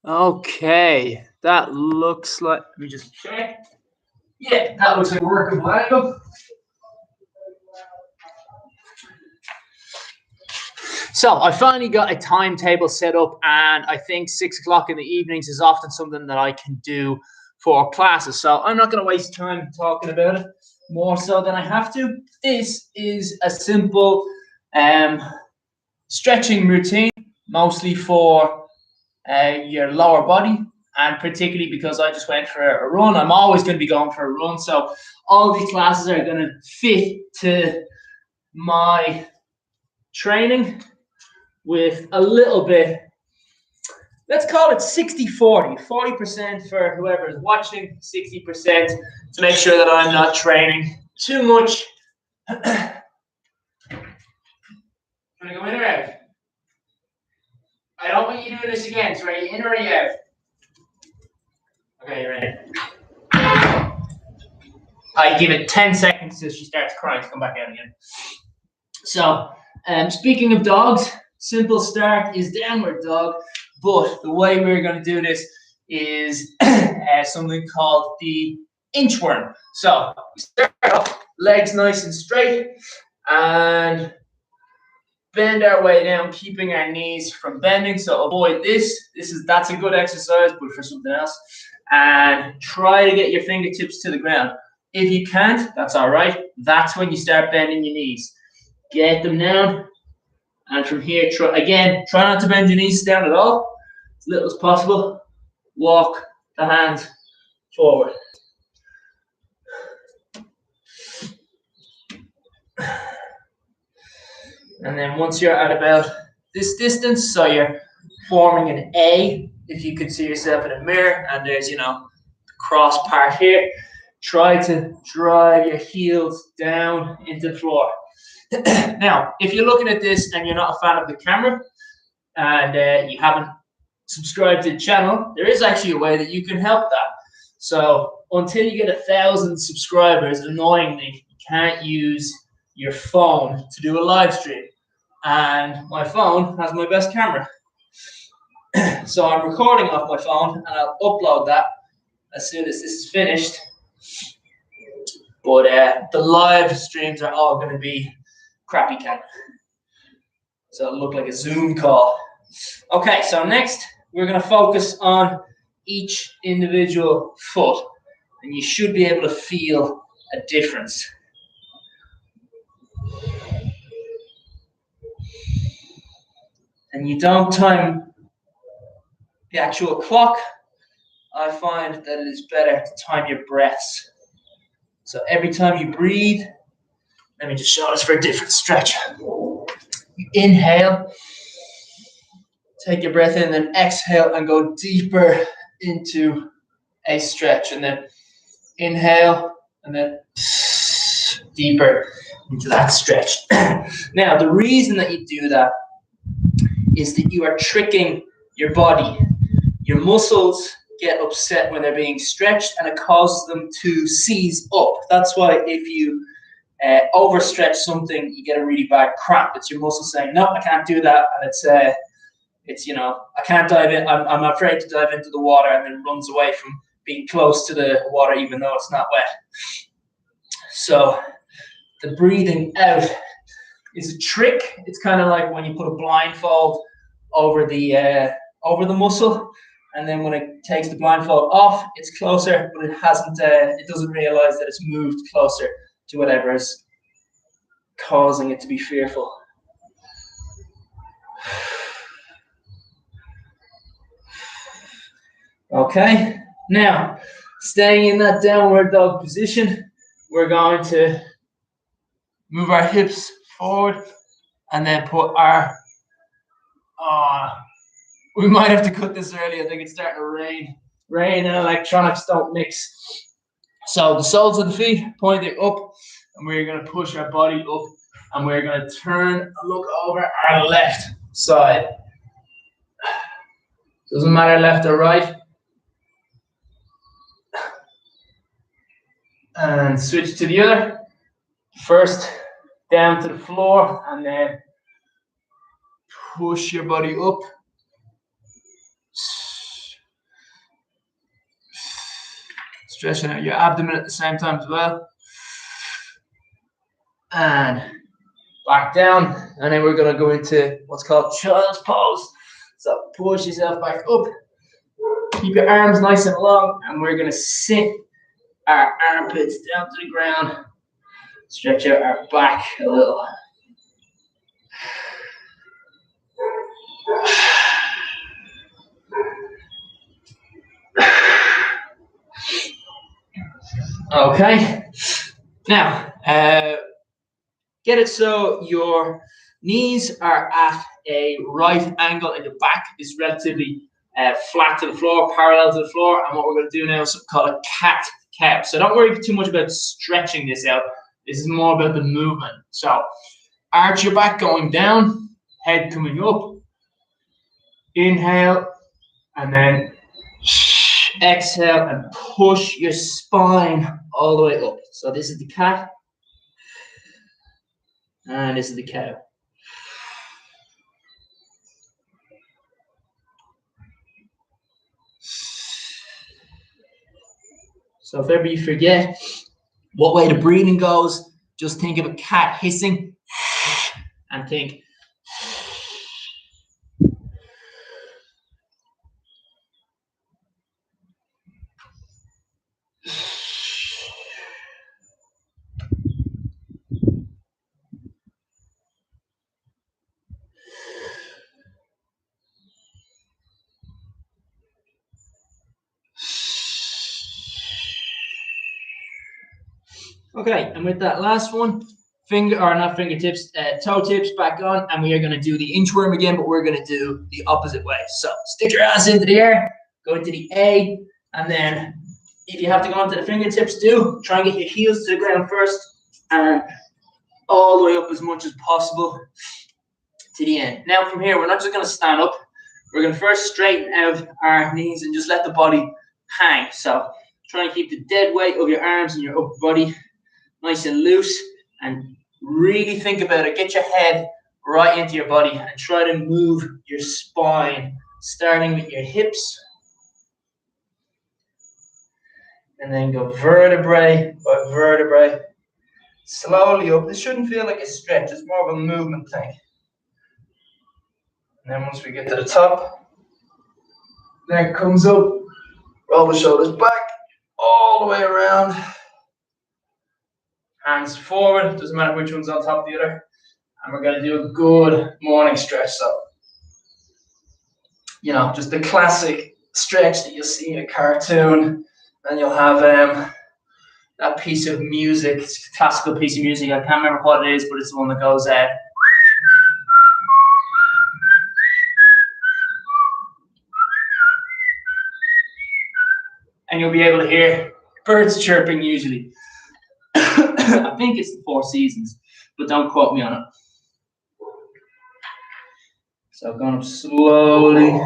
Okay, that looks like, let me just check. Yeah, that looks like a workable angle. So I finally got a timetable set up, and I think 6 o'clock in the evenings is often something that I can do for classes. So I'm not going to waste time talking about it more so than I have to. This is a simple stretching routine, mostly for your lower body, and particularly because I just went for a run. I'm always going to be going for a run, so all these classes are going to fit to my training with a little bit, let's call it 60-40, 40% for whoever is watching, 60% to make sure that I'm not training too much. Want to go in or out? I don't want you doing this again, so are you in or are you out? Okay, you're in. I give it 10 seconds till she starts crying to come back out again. So, speaking of dogs, simple start is downward dog, but the way we're going to do this is something called the inchworm. So, we start off, legs nice and straight, and bend our way down, keeping our knees from bending. So avoid this. That's a good exercise, but for something else. And try to get your fingertips to the ground. If you can't, that's all right. That's when you start bending your knees. Get them down, and from here, try not to bend your knees down at all, as little as possible. Walk the hands forward. And then once you're at about this distance, so you're forming an A, if you could see yourself in a mirror, and there's, the cross part here, try to drive your heels down into the floor. Now, if you're looking at this and you're not a fan of the camera, and you haven't subscribed to the channel, there is actually a way that you can help that. So until you get 1,000 subscribers, annoyingly, you can't use your phone to do a live stream. And my phone has my best camera. So I'm recording off my phone, and I'll upload that as soon as this is finished. But the live streams are all going to be crappy camera. So it'll look like a Zoom call. Okay, so next we're going to focus on each individual foot. And you should be able to feel a difference. And you don't time the actual clock. I find that it is better to time your breaths. So every time you breathe, let me just show this for a different stretch. You inhale, take your breath in, then exhale and go deeper into a stretch. And then inhale, and then deeper into that stretch. Now, the reason that you do that is that you are tricking your body. Your muscles get upset when they're being stretched, and it causes them to seize up. That's why if you overstretch something, you get a really bad cramp. It's your muscles saying, no, I can't do that. And it's I can't dive in. I'm afraid to dive into the water, and then runs away from being close to the water, even though it's not wet. So the breathing out is a trick. It's kind of like when you put a blindfold over the muscle, and then when it takes the blindfold off, it's closer, but it hasn't. It doesn't realize that it's moved closer to whatever is causing it to be fearful. Okay, now staying in that downward dog position, we're going to move our hips forward and then put our, we might have to cut this early. I think it's starting to rain. Rain and electronics don't mix. So the soles of the feet pointing up, and we're going to push our body up, and we're going to turn and look over our left side. Doesn't matter left or right. And switch to the other. First down to the floor, and then push your body up. Stretching out your abdomen at the same time as well. And back down. And then we're going to go into what's called child's pose. So push yourself back up. Keep your arms nice and long. And we're going to sit our armpits down to the ground. Stretch out our back a little. Okay. Now, get it so your knees are at a right angle and your back is relatively flat to the floor, parallel to the floor. And what we're going to do now is called a cat-cow. So don't worry too much about stretching this out. This is more about the movement. So arch your back going down, head coming up. Inhale, and then exhale and push your spine all the way up. So this is the cat, and this is the cow. So if ever you forget what way the breathing goes, just think of a cat hissing and think. Okay, and with that last one, toe tips back on, and we are going to do the inchworm again, but we're going to do the opposite way. So stick your ass into the air, go into the A, and then if you have to go onto the fingertips, try and get your heels to the ground first, and all the way up as much as possible to the end. Now from here, we're not just going to stand up. We're going to first straighten out our knees and just let the body hang. So try and keep the dead weight of your arms and your upper body nice and loose, and really think about it. Get your head right into your body and try to move your spine, starting with your hips, and then go vertebrae by vertebrae, slowly up. This shouldn't feel like a stretch, it's more of a movement thing. And then once we get to the top, neck comes up, roll the shoulders back, all the way around. Hands forward, doesn't matter which one's on top of the other. And we're going to do a good morning stretch. So, you know, just the classic stretch that you'll see in a cartoon. And you'll have that piece of music, it's a classical piece of music. I can't remember what it is, but it's the one that goes out. And you'll be able to hear birds chirping usually. I think it's the Four Seasons, but don't quote me on it. So going up slowly.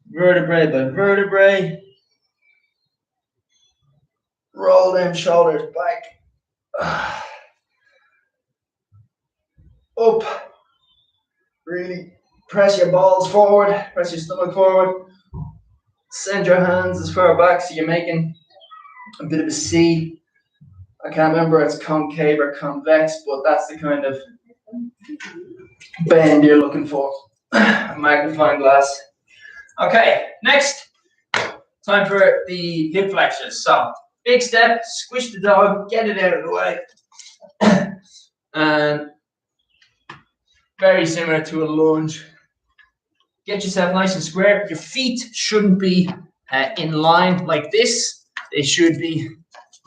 Vertebrae by vertebrae. Roll them shoulders back. Up. Really press your balls forward, press your stomach forward. Send your hands as far back so you're making a bit of a C. I can't remember if it's concave or convex, but that's the kind of bend you're looking for. A magnifying glass. Okay, next, time for the hip flexors. So, big step, squish the dog, get it out of the way. And very similar to a lunge. Get yourself nice and square. Your feet shouldn't be in line like this. They should be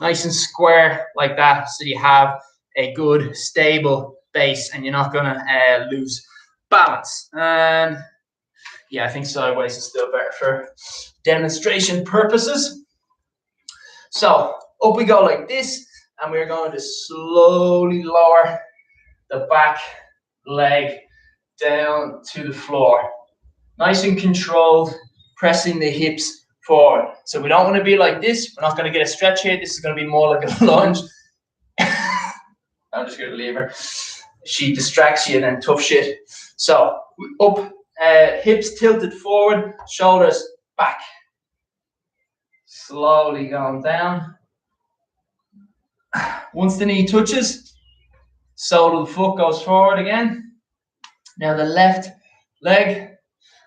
nice and square like that, so you have a good stable base and you're not going to lose balance. And yeah, I think sideways is still better for demonstration purposes. So up we go like this, and we're going to slowly lower the back leg down to the floor. Nice and controlled, pressing the hips forward. So we don't want to be like this. We're not going to get a stretch here. This is going to be more like a lunge. I'm just going to leave her. She distracts you and then tough shit. So up hips tilted forward, shoulders back. Slowly going down. Once the knee touches, sole of the foot goes forward again. Now the left leg,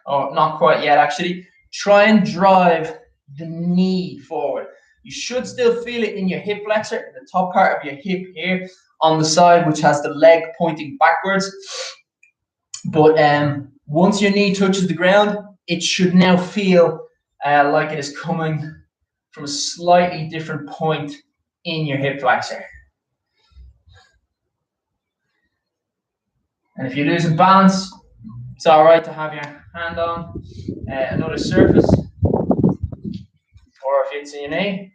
or not quite yet actually, try and drive the knee forward. You should still feel it in your hip flexor, the top part of your hip here on the side, which has the leg pointing backwards. But once your knee touches the ground, it should now feel like it is coming from a slightly different point in your hip flexor. And if you're losing balance, it's all right to have your hand on another surface, or if it's in your knee.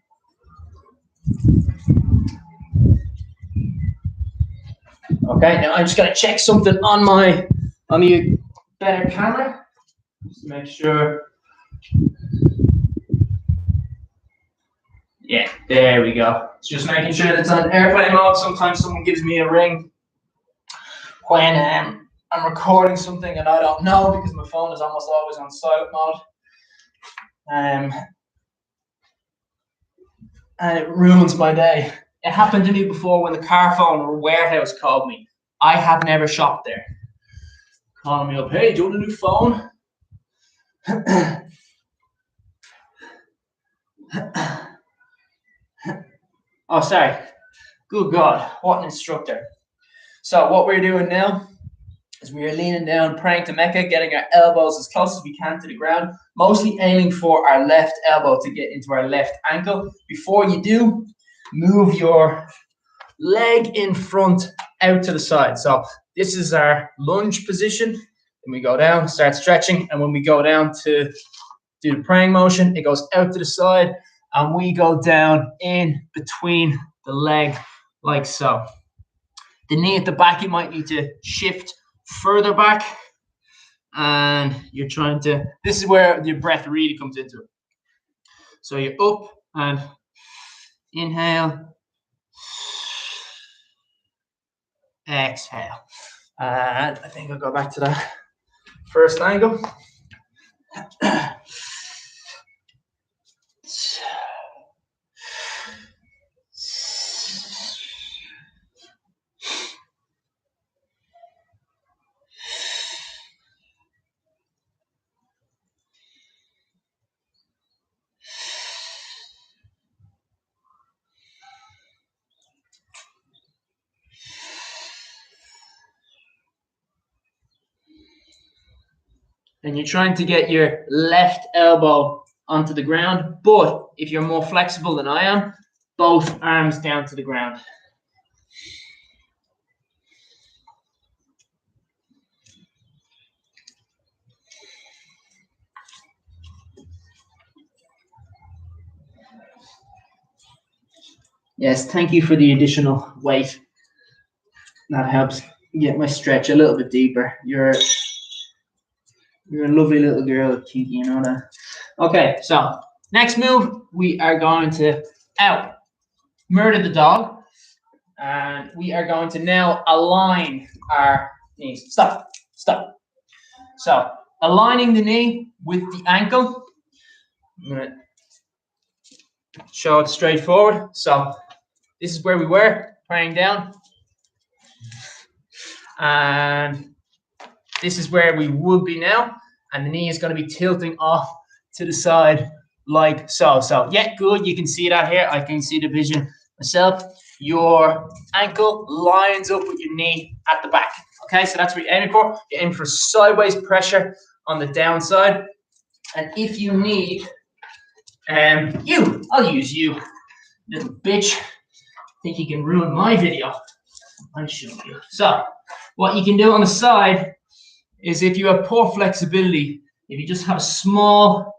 Okay, now I'm just going to check something on my better camera, just to make sure. Yeah, there we go. It's just making sure that it's on airplane mode. Sometimes someone gives me a ring when I'm recording something and I don't know, because my phone is almost always on silent mode. And it ruins my day. It happened to me before when the car phone or warehouse called me. I have never shopped there. Calling me up, hey, do you want a new phone? Oh, sorry. Good God, what an instructor. So what we're doing now is we are leaning down, praying to Mecca, getting our elbows as close as we can to the ground, mostly aiming for our left elbow to get into our left ankle. Before you do, move your leg in front out to the side. So this is our lunge position. Then we go down, start stretching, and when we go down to do the praying motion, it goes out to the side, and we go down in between the leg like so. The knee at the back, you might need to shift further back, and you're trying to, this is where your breath really comes into it. So you're up and inhale, exhale. And I think I'll go back to that first angle. And you're trying to get your left elbow onto the ground, but if you're more flexible than I am, both arms down to the ground. Yes, thank you for the additional weight. That helps get my stretch a little bit deeper. You're a lovely little girl, Kiki, you know that. Okay, so next move, we are going to murder the dog. And we are going to now align our knees. Stop. So aligning the knee with the ankle. I'm going to show it straight forward. So this is where we were, praying down. And this is where we would be now. And the knee is going to be tilting off to the side like so. So, yeah, good. You can see that here. I can see the vision myself. Your ankle lines up with your knee at the back. Okay, so that's what you're aiming for. You're aiming for sideways pressure on the downside. And if you need, I'll use you, little bitch. Think you can ruin my video? I'll show you. So, what you can do on the side is, if you have poor flexibility, if you just have a small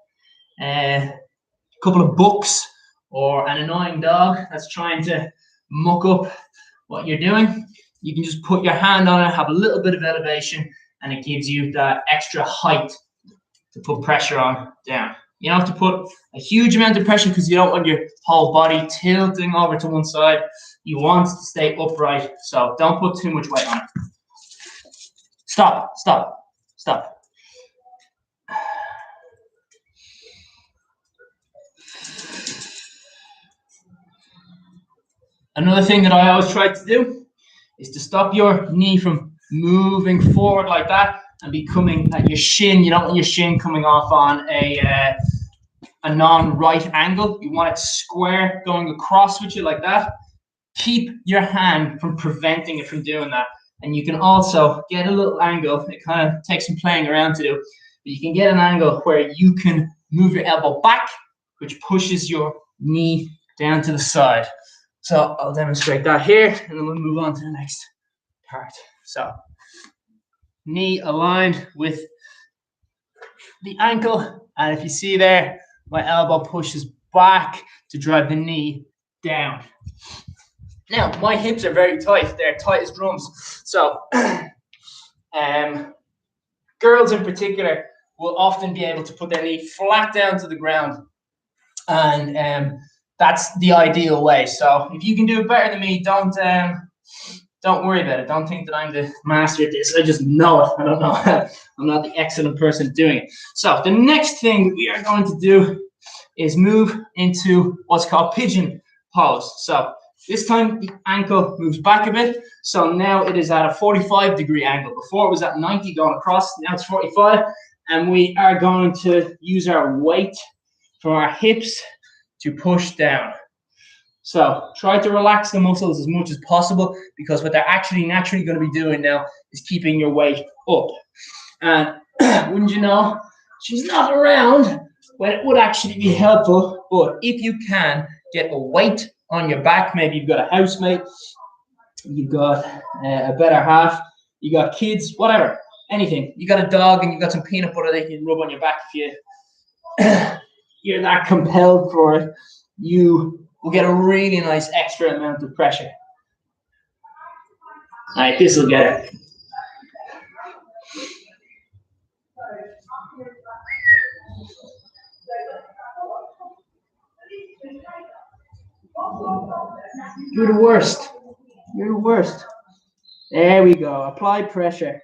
couple of books or an annoying dog that's trying to muck up what you're doing, you can just put your hand on it, have a little bit of elevation, and it gives you that extra height to put pressure on down. You don't have to put a huge amount of pressure because you don't want your whole body tilting over to one side. You want to stay upright, so don't put too much weight on it. Stop. Another thing that I always try to do is to stop your knee from moving forward like that and becoming at your shin. You don't want your shin coming off on a non-right angle. You want it square going across with you like that. Keep your hand from preventing it from doing that. And you can also get a little angle. It kind of takes some playing around to do, but you can get an angle where you can move your elbow back, which pushes your knee down to the side. So I'll demonstrate that here, and then we'll move on to the next part. So knee aligned with the ankle, and if you see there, my elbow pushes back to drive the knee down. Now, my hips are very tight. They're tight as drums. So girls in particular will often be able to put their knee flat down to the ground. And that's the ideal way. So if you can do it better than me, don't worry about it. Don't think that I'm the master at this. I just know it. I don't know. I'm not the excellent person at doing it. So the next thing we are going to do is move into what's called Pigeon Pose. So this time the ankle moves back a bit. So now it is at a 45-degree angle. Before it was at 90 going across. Now it's 45. And we are going to use our weight from our hips to push down. So try to relax the muscles as much as possible, because what they're actually naturally going to be doing now is keeping your weight up. And wouldn't you know, she's not around when it would actually be helpful. But if you can get a weight on your back, maybe you've got a housemate, you've got a better half, you got kids, whatever, anything. You got a dog and you've got some peanut butter they can rub on your back if you you're that compelled for it, you will get a really nice extra amount of pressure. All right, this will get it. You're the worst. You're the worst. There we go. Apply pressure.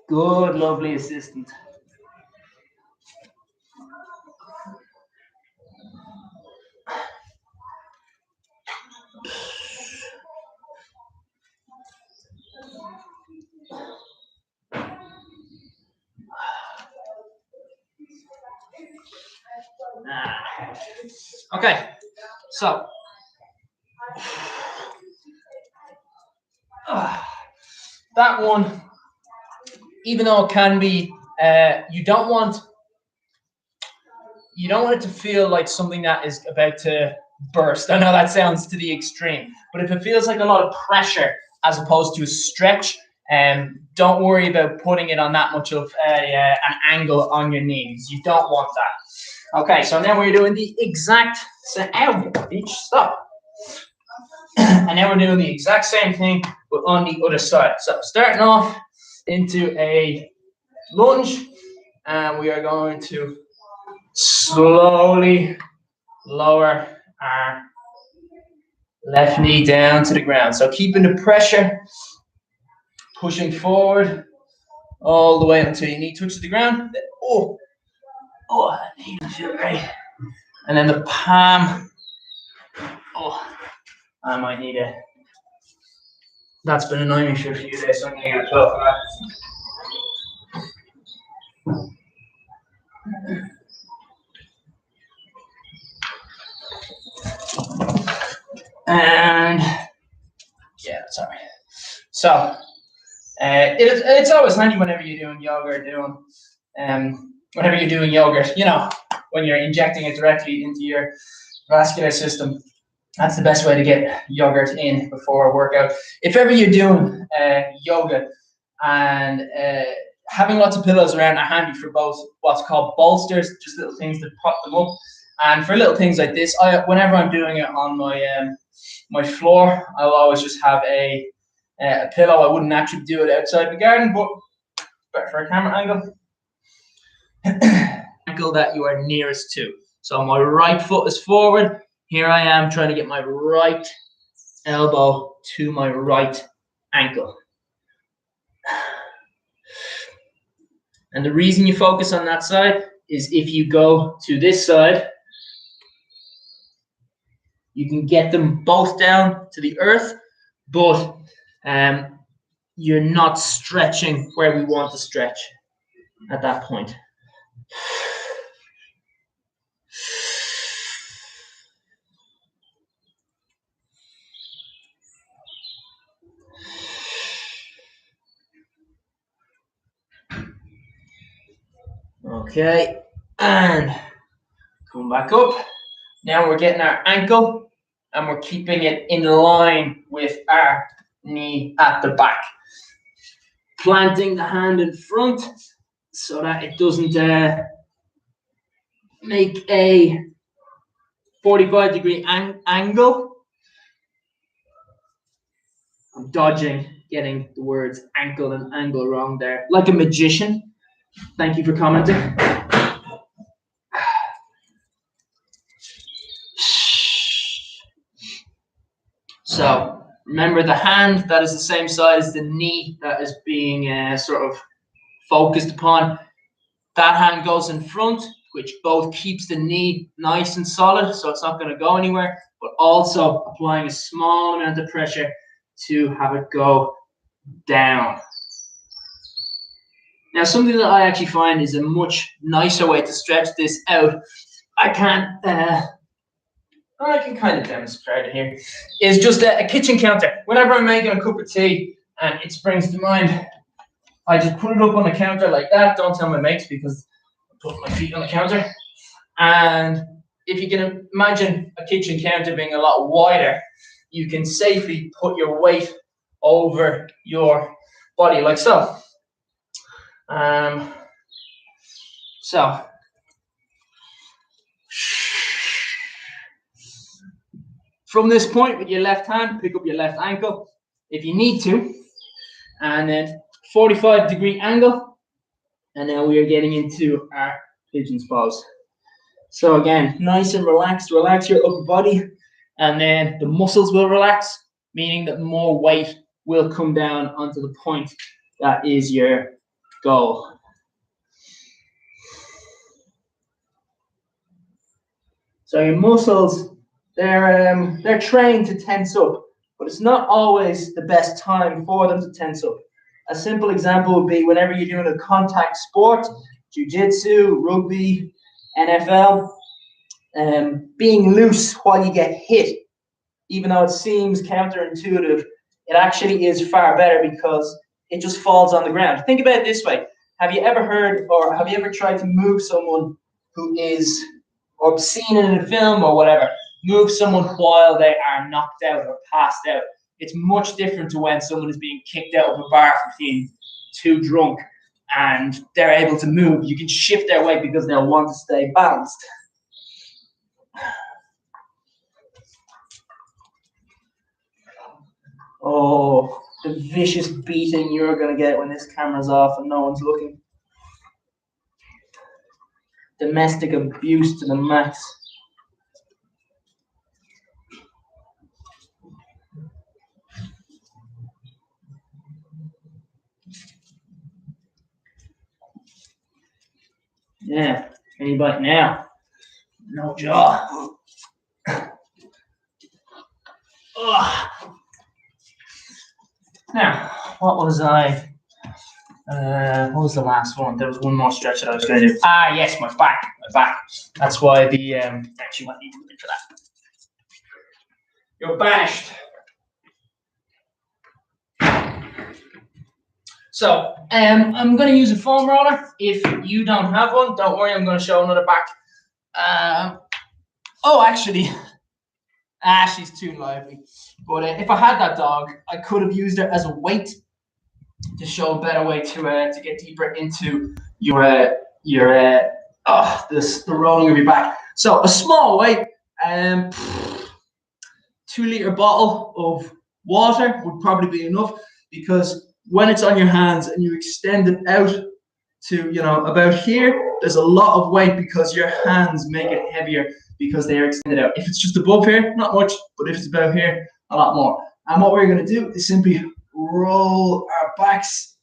Good, lovely assistant. Okay, so that one, even though it can be, you don't want it to feel like something that is about to burst. I know that sounds to the extreme, but if it feels like a lot of pressure as opposed to a stretch, don't worry about putting it on that much of an angle on your knees. You don't want that. Okay, so now we're doing the exact same. Stop. And now we're doing the exact same thing, but on the other side. So starting off into a lunge, and we are going to slowly lower our left knee down to the ground. So keeping the pressure, pushing forward all the way until your knee touches the ground. That knee doesn't feel great. And then the palm. I might need it. That's been annoying me for a few days, so I'm going to get a 12 for that. And yeah, that's all right. So it's always handy whenever you're doing yoga or whenever you're doing yoga, when you're injecting it directly into your vascular system. That's the best way to get yogurt in before a workout. If ever you're doing yoga and having lots of pillows around are handy for both what's called bolsters, just little things that prop them up, and for little things like this, whenever I'm doing it on my floor, I'll always just have a pillow. I wouldn't actually do it outside the garden, but better for a camera angle. Angle that you are nearest to. So my right foot is forward. Here I am trying to get my right elbow to my right ankle. And the reason you focus on that side is if you go to this side, You can get them both down to the earth, but you're not stretching where we want to stretch at that point. Okay, and come back up. Now we're getting our ankle and we're keeping it in line with our knee at the back. Planting the hand in front so that it doesn't make a 45-degree angle. I'm dodging getting the words ankle and angle wrong there, like a magician. Thank you for commenting. So remember, the hand that is the same size as the knee that is being sort of focused upon, that hand goes in front, which both keeps the knee nice and solid, so it's not going to go anywhere, but also applying a small amount of pressure to have it go down. Now, something that I actually find is a much nicer way to stretch this out, I can kind of demonstrate it here, is just a kitchen counter. Whenever I'm making a cup of tea and it springs to mind, I just put it up on the counter like that. Don't tell my mates because I put my feet on the counter. And if you can imagine a kitchen counter being a lot wider, you can safely put your weight over your body like so. From this point with your left hand, pick up your left ankle if you need to, and then 45-degree angle, and now we are getting into our Pigeons Balls. So again, nice and relaxed, relax your upper body, and then the muscles will relax, meaning that more weight will come down onto the point that is your goal. So your muscles, they're trained to tense up, but it's not always the best time for them to tense up. A simple example would be whenever you're doing a contact sport, jiu-jitsu, rugby, NFL, being loose while you get hit, even though it seems counterintuitive, it actually is far better because it just falls on the ground. Think about it this way. Have you ever heard or have you ever tried to move someone who is, or seen in a film or whatever, move someone while they are knocked out or passed out? It's much different to when someone is being kicked out of a bar for being too drunk and they're able to move. You can shift their weight because they'll want to stay balanced. Oh, the vicious beating you're going to get when this camera's off and no one's looking. Domestic abuse to the max. Yeah, anybody now? No jaw. Ugh. Now, what was I? What was the last one? There was one more stretch that I was going to do. Ah, yes, my back. That's why the actually might need to look for that. You're banished. So, I'm going to use a foam roller. If you don't have one, don't worry. I'm going to show another back. Actually, she's too lively. But if I had that dog, I could have used her as a weight to show a better way to get deeper into the rolling of your back. So a small weight, 2-liter bottle of water would probably be enough, because when it's on your hands and you extend it out to about here, there's a lot of weight because your hands make it heavier because they are extended out. If it's just above here, not much, but if it's about here, a lot more. And what we're going to do is simply roll our backs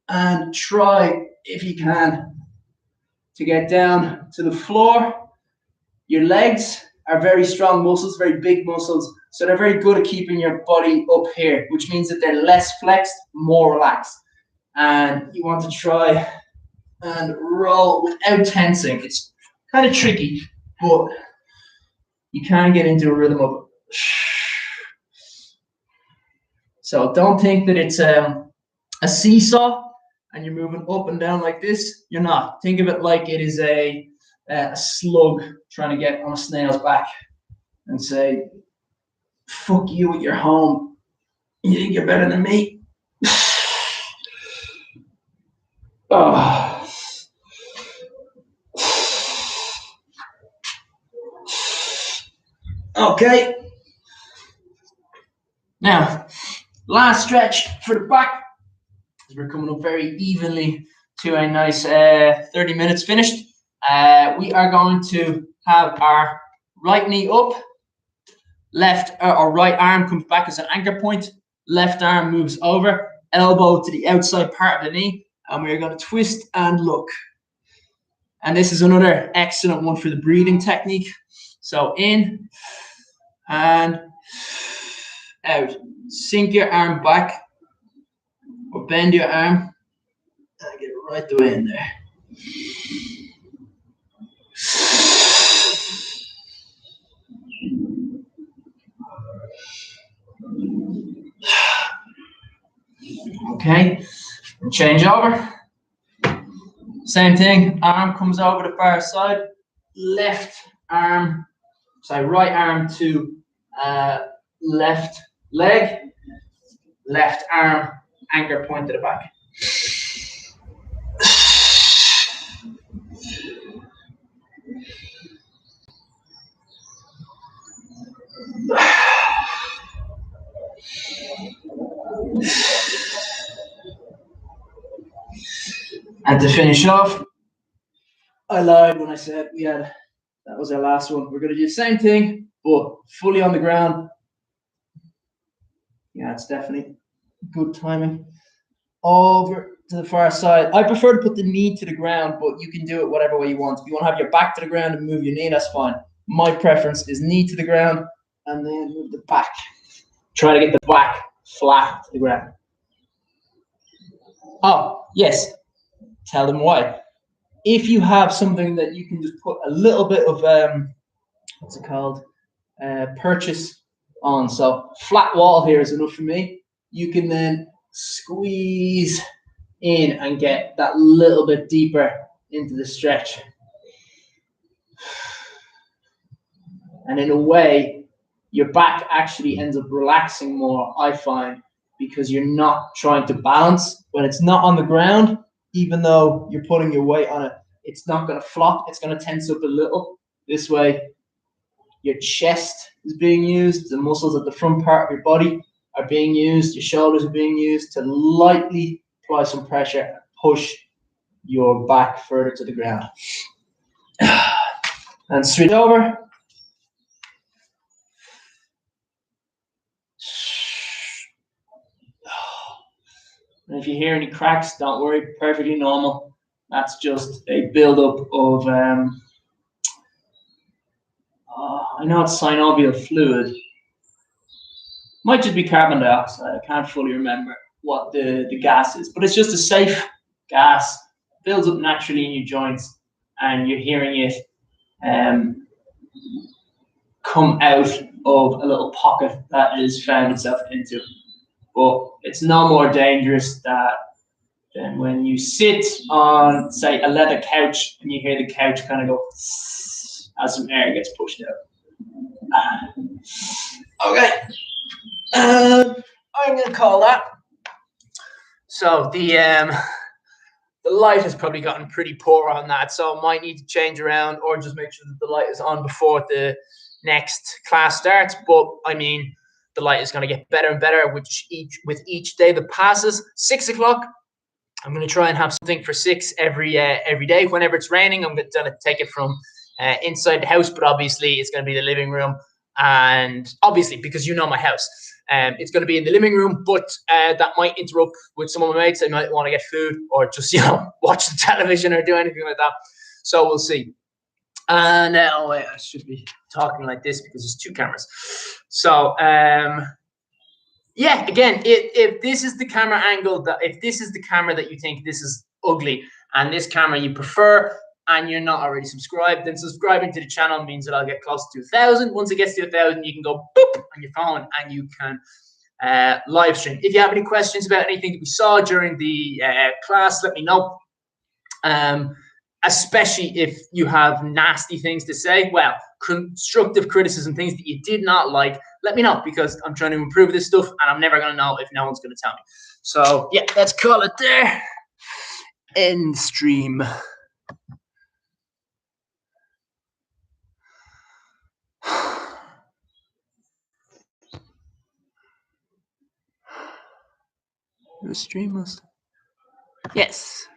and try, if you can, to get down to the floor. Your legs are very strong muscles, very big muscles. So they're very good at keeping your body up here, which means that they're less flexed, more relaxed. And you want to try and roll without tensing. It's kind of tricky, but you can get into a rhythm of it. So don't think that it's a seesaw and you're moving up and down like this. You're not. Think of it like it is a slug trying to get on a snail's back and say, fuck you at your home. You think you're better than me? Oh. Okay. Now, last stretch for the back. We're coming up very evenly to a nice 30 minutes finished. We are going to have our right knee up, left or right arm comes back as an anchor point, left arm moves over, elbow to the outside part of the knee, and we're going to twist and look. And this is another excellent one for the breathing technique. So in and out. Sink your arm back or bend your arm and get it right the way in there. Okay, change over. Same thing, arm comes over the far side, right arm to left leg, left arm anchor point to the back. And to finish off, I lied when I said that was our last one. We're going to do the same thing, but fully on the ground. Yeah, it's definitely good timing. Over to the far side. I prefer to put the knee to the ground, but you can do it whatever way you want. If you want to have your back to the ground and move your knee, that's fine. My preference is knee to the ground and then move the back. Try to get the back flat to the ground. Oh, yes. Tell them why. If you have something that you can just put a little bit of, what's it called? Purchase on. So flat wall here is enough for me. You can then squeeze in and get that little bit deeper into the stretch. And in a way, your back actually ends up relaxing more, I find, because you're not trying to balance. When it's not on the ground, even though you're putting your weight on it, it's not going to flop. It's going to tense up a little. This way, your chest is being used. The muscles at the front part of your body are being used. Your shoulders are being used to lightly apply some pressure and push your back further to the ground. And switch over. And if you hear any cracks, don't worry, perfectly normal. That's just a buildup of, I know it's synovial fluid. Might just be carbon dioxide. I can't fully remember what the gas is, but it's just a safe gas. Builds up naturally in your joints, and you're hearing it come out of a little pocket that is found itself into. But it's no more dangerous than when you sit on, say, a leather couch and you hear the couch kind of go as some air gets pushed out. Okay. I'm going to call that. So the light has probably gotten pretty poor on that, so I might need to change around or just make sure that the light is on before the next class starts. But I mean, the light is going to get better and better with each day that passes. 6 o'clock, I'm going to try and have something for 6 every day. Whenever it's raining, I'm going to take it from inside the house, but obviously it's going to be the living room. And obviously, because you know my house, it's going to be in the living room, but that might interrupt with some of my mates. They might want to get food or just, watch the television or do anything like that. So we'll see. And oh wait, I should be talking like this because there's two cameras. So yeah, again, if this is the camera angle if this is the camera that you think this is ugly and this camera you prefer and you're not already subscribed, then subscribing to the channel means that I'll get close to 1,000. Once it gets to 1,000, you can go boop on your phone and you can live stream. If you have any questions about anything that we saw during the class, let me know. Especially if you have nasty things to say, well, constructive criticism, things that you did not like, let me know, because I'm trying to improve this stuff and I'm never going to know if no one's going to tell me. So yeah, let's call it there. End stream. The stream must. Yes.